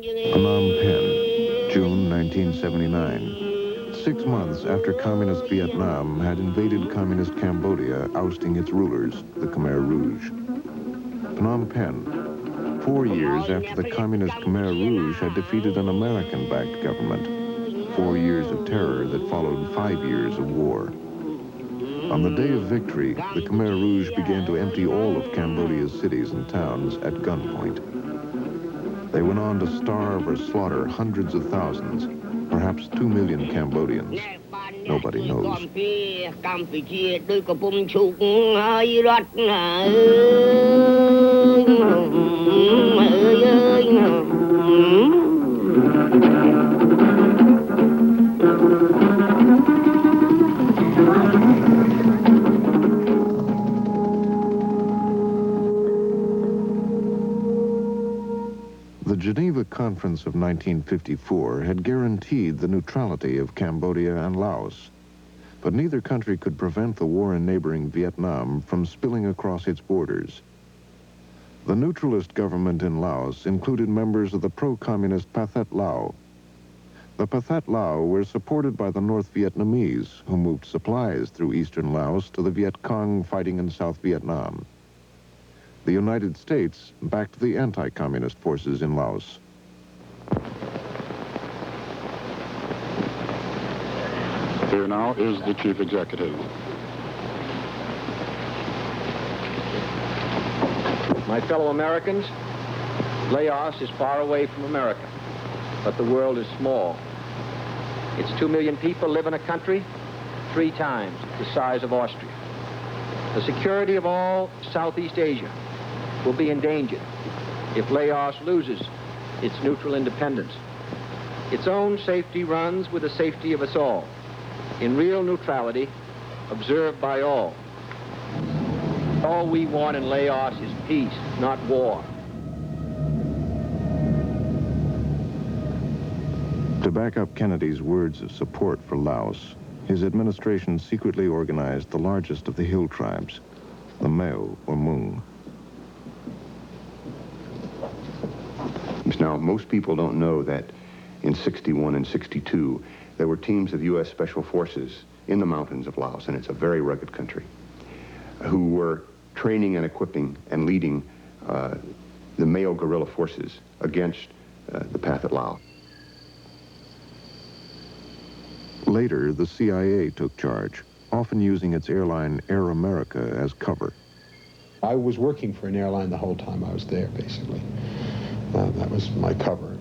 Phnom Penh, June 1979. 6 months after Communist Vietnam had invaded Communist Cambodia, ousting its rulers, the Khmer Rouge. Phnom Penh, 4 years after the Communist Khmer Rouge had defeated an American-backed government. 4 years of terror that followed 5 years of war. On the day of victory, the Khmer Rouge began to empty all of Cambodia's cities and towns at gunpoint. They went on to starve or slaughter hundreds of thousands, perhaps 2 million Cambodians. Nobody knows. The Geneva Conference of 1954 had guaranteed the neutrality of Cambodia and Laos, but neither country could prevent the war in neighboring Vietnam from spilling across its borders. The neutralist government in Laos included members of the pro-communist Pathet Lao. The Pathet Lao were supported by the North Vietnamese, who moved supplies through eastern Laos to the Viet Cong fighting in South Vietnam. The United States backed the anti-communist forces in Laos. Here now is the Chief Executive. My fellow Americans, Laos is far away from America, but the world is small. Its 2 million people live in a country 3 times the size of Austria. The security of all Southeast Asia will be endangered if Laos loses its neutral independence. Its own safety runs with the safety of us all, in real neutrality, observed by all. All we want in Laos is peace, not war. To back up Kennedy's words of support for Laos, his administration secretly organized the largest of the hill tribes, the Meo or Hmong. Now, most people don't know that in 61 and 62, there were teams of U.S. Special Forces in the mountains of Laos, and it's a very rugged country, who were training and equipping and leading the Meo guerrilla forces against the Pathet Lao. Later, the CIA took charge, often using its airline Air America as cover. I was working for an airline the whole time I was there, basically. That was my cover.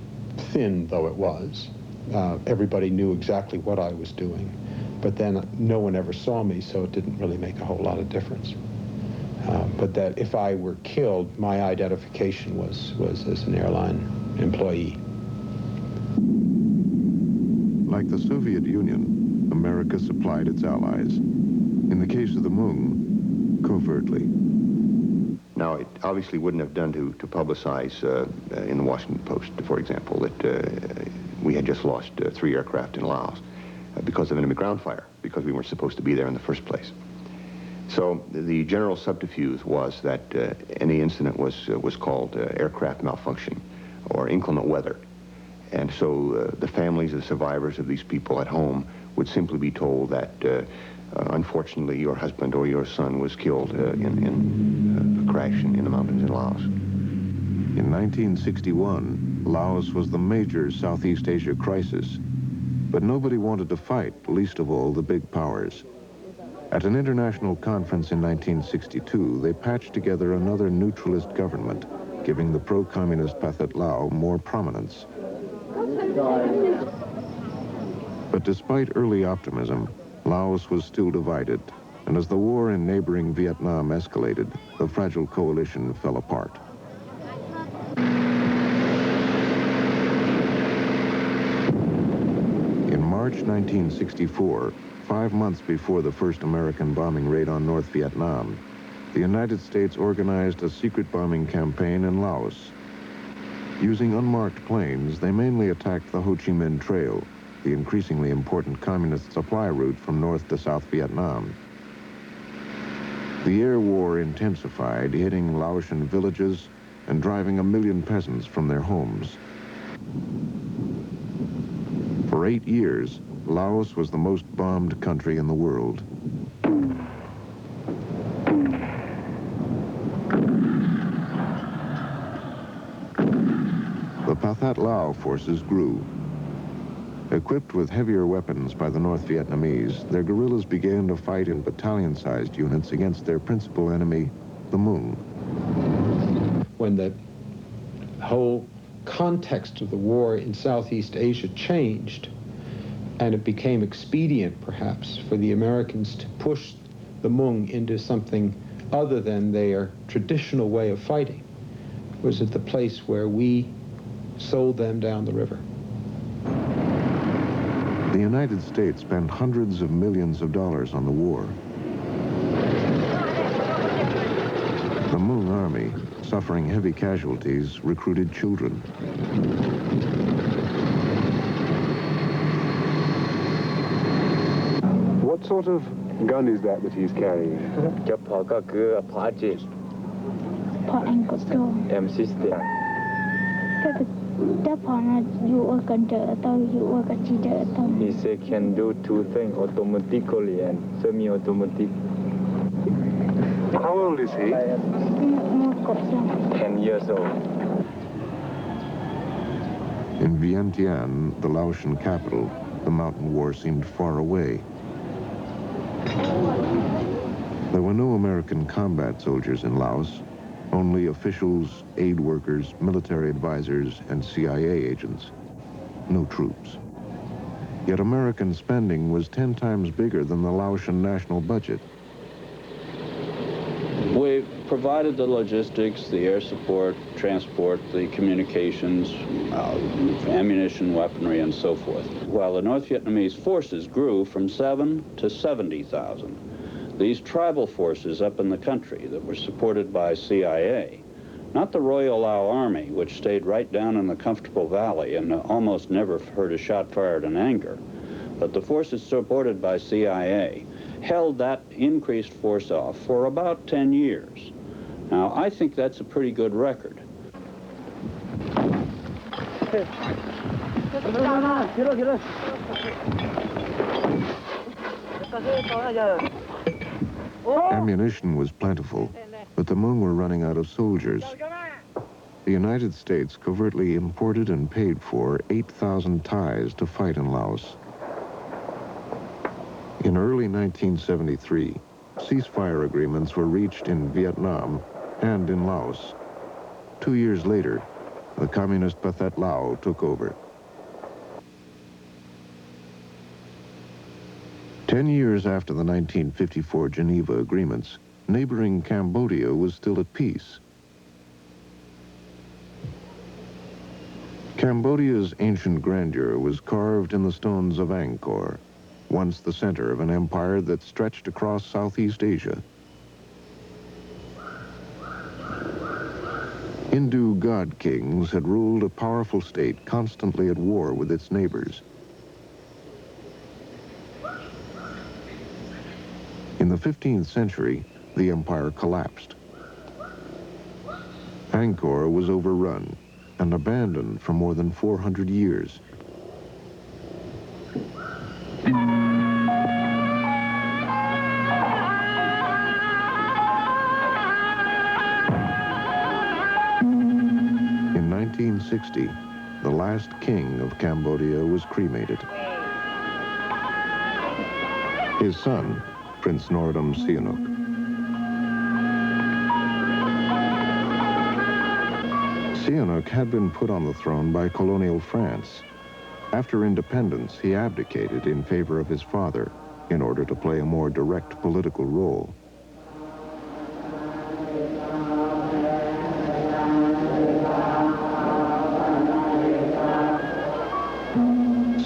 Thin though it was, everybody knew exactly what I was doing, but then no one ever saw me, so it didn't really make a whole lot of difference. But that if I were killed, my identification was as an airline employee. Like the Soviet Union, America supplied its allies. In the case of the Hmong, covertly. Now, it obviously wouldn't have done to publicize in the Washington Post, for example, that we had just lost 3 aircraft in Laos because of enemy ground fire, because we weren't supposed to be there in the first place. So the general subterfuge was that any incident was called aircraft malfunction or inclement weather. And so the families of the survivors of these people at home would simply be told that unfortunately your husband or your son was killed in a crash in the mountains in Laos. In 1961, Laos was the major Southeast Asia crisis, but nobody wanted to fight, least of all the big powers. At an international conference in 1962, they patched together another neutralist government, giving the pro-communist Pathet Lao more prominence. But despite early optimism, Laos was still divided, and as the war in neighboring Vietnam escalated, the fragile coalition fell apart. In March 1964, 5 months before the first American bombing raid on North Vietnam, the United States organized a secret bombing campaign in Laos. Using unmarked planes, they mainly attacked the Ho Chi Minh Trail, the increasingly important communist supply route from North to South Vietnam. The air war intensified, hitting Laotian villages and driving 1 million peasants from their homes. For 8 years, Laos was the most bombed country in the world. The Pathet Lao forces grew. Equipped with heavier weapons by the North Vietnamese, their guerrillas began to fight in battalion-sized units against their principal enemy, the Hmong. When the whole context of the war in Southeast Asia changed, and it became expedient, perhaps, for the Americans to push the Hmong into something other than their traditional way of fighting, was at the place where we sold them down the river. The United States spent hundreds of millions of dollars on the war. The Hmong army, suffering heavy casualties, recruited children. What sort of gun is that he's carrying? M60 He said can do two things, automatically and semi-automatic. How old is he? 10 years old. In Vientiane, the Laotian capital, the mountain war seemed far away. There were no American combat soldiers in Laos, only officials, aid workers, military advisors, and CIA agents. No troops. Yet American spending was 10 times bigger than the Laotian national budget. We provided the logistics, the air support, transport, the communications, ammunition, weaponry, and so forth. While the North Vietnamese forces grew from 7 to 70,000. These tribal forces up in the country that were supported by CIA, not the Royal Lao Army, which stayed right down in the comfortable valley and almost never heard a shot fired in anger, but the forces supported by CIA held that increased force off for about 10 years. Now, I think that's a pretty good record. Ammunition was plentiful, but the Hmong were running out of soldiers. The United States covertly imported and paid for 8,000 Thais to fight in Laos. In early 1973, ceasefire agreements were reached in Vietnam and in Laos. 2 years later, the communist Pathet Lao took over. 10 years after the 1954 Geneva agreements, neighboring Cambodia was still at peace. Cambodia's ancient grandeur was carved in the stones of Angkor, once the center of an empire that stretched across Southeast Asia. Hindu god kings had ruled a powerful state constantly at war with its neighbors. In the 15th century, the empire collapsed. Angkor was overrun and abandoned for more than 400 years. In 1960, the last king of Cambodia was cremated. His son, Prince Norodom Sihanouk. Sihanouk had been put on the throne by colonial France. After independence, he abdicated in favor of his father in order to play a more direct political role.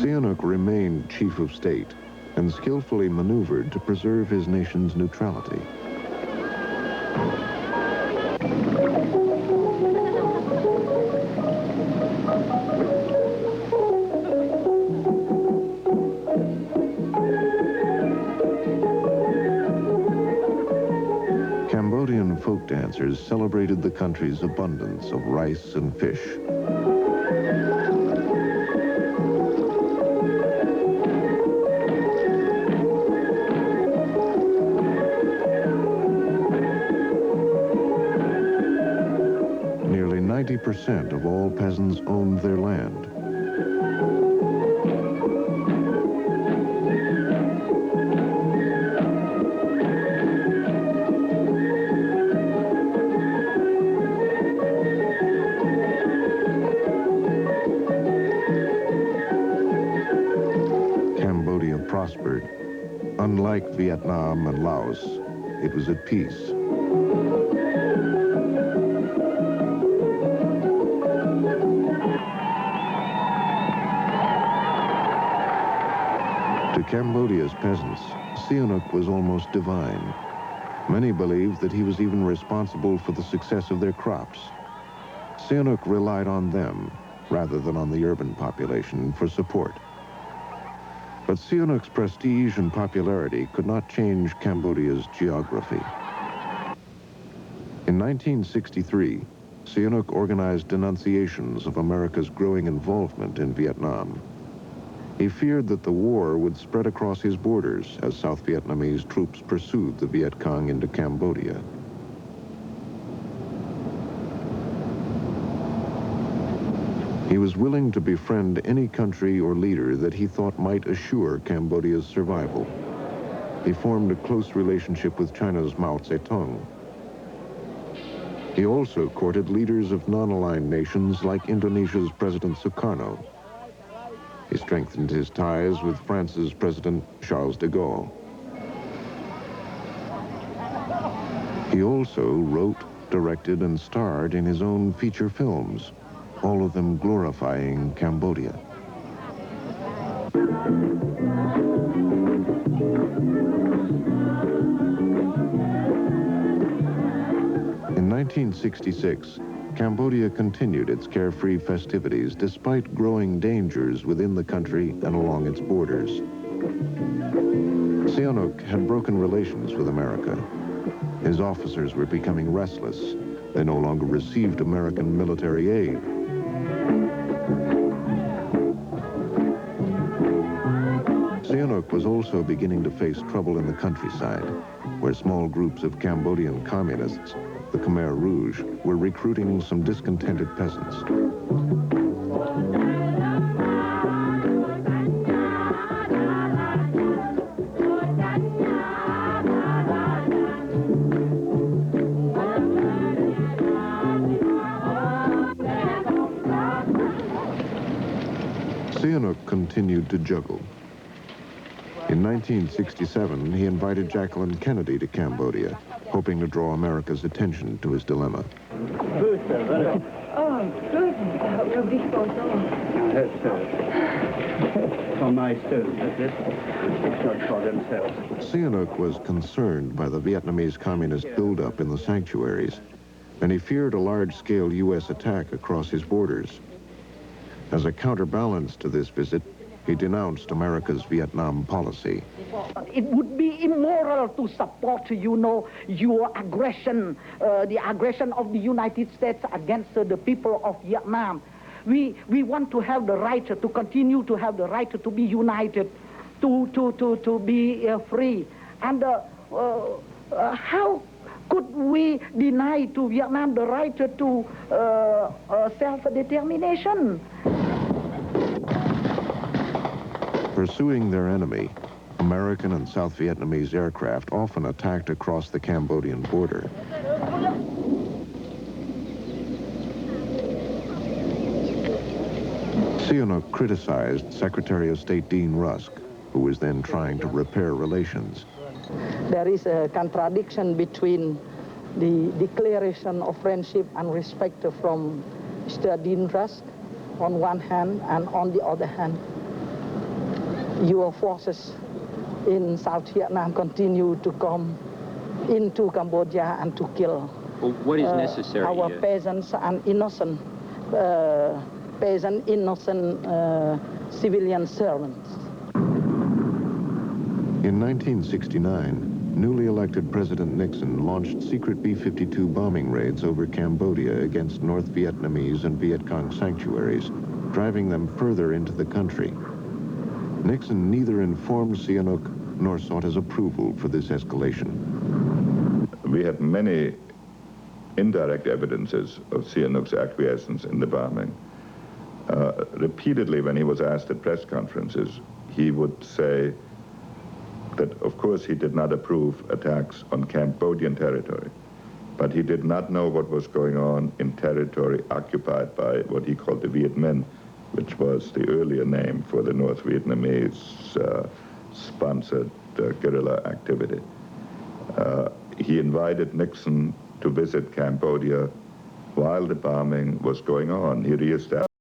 Sihanouk remained chief of state and skillfully maneuvered to preserve his nation's neutrality. Cambodian folk dancers celebrated the country's abundance of rice and fish. 90% of all peasants owned their land. Cambodia prospered. Unlike Vietnam and Laos, it was at peace. To Cambodia's peasants, Sihanouk was almost divine. Many believed that he was even responsible for the success of their crops. Sihanouk relied on them, rather than on the urban population, for support. But Sihanouk's prestige and popularity could not change Cambodia's geography. In 1963, Sihanouk organized denunciations of America's growing involvement in Vietnam. He feared that the war would spread across his borders as South Vietnamese troops pursued the Viet Cong into Cambodia. He was willing to befriend any country or leader that he thought might assure Cambodia's survival. He formed a close relationship with China's Mao Zedong. He also courted leaders of non-aligned nations like Indonesia's President Sukarno. He strengthened his ties with France's President Charles de Gaulle. He also wrote, directed, and starred in his own feature films, all of them glorifying Cambodia. In 1966, Cambodia continued its carefree festivities despite growing dangers within the country and along its borders. Sihanouk had broken relations with America. His officers were becoming restless. They no longer received American military aid. Sihanouk was also beginning to face trouble in the countryside, where small groups of Cambodian communists, the Khmer Rouge, were recruiting some discontented peasants. Sihanouk continued to juggle. In 1967, he invited Jacqueline Kennedy to Cambodia, hoping to draw America's attention to his dilemma. Oh, good. We'll be so That's for my students, that's it. It's not for themselves. Sihanouk was concerned by the Vietnamese communist buildup in the sanctuaries, and he feared a large-scale U.S. attack across his borders. As a counterbalance to this visit, he denounced America's Vietnam policy. It would be immoral to support, your aggression, the aggression of the United States against the people of Vietnam. We want to have the right to continue to have the right to be united, to be free. And how could we deny to Vietnam the right to self-determination? Pursuing their enemy, American and South Vietnamese aircraft often attacked across the Cambodian border. Sihanouk criticized Secretary of State Dean Rusk, who was then trying to repair relations. There is a contradiction between the declaration of friendship and respect from Mr. Dean Rusk on one hand, and on the other hand, your forces in South Vietnam continue to come into Cambodia and to kill what is necessary? Our peasants and innocent civilian servants. In 1969, newly elected President Nixon launched secret B-52 bombing raids over Cambodia against North Vietnamese and Viet Cong sanctuaries, driving them further into the country. Nixon neither informed Sihanouk nor sought his approval for this escalation. We had many indirect evidences of Sihanouk's acquiescence in the bombing. Repeatedly, when he was asked at press conferences, he would say that, of course, he did not approve attacks on Cambodian territory, but he did not know what was going on in territory occupied by what he called the Viet Minh, which was the earlier name for the North Vietnamese sponsored guerrilla activity. He invited Nixon to visit Cambodia while the bombing was going on. He reestablished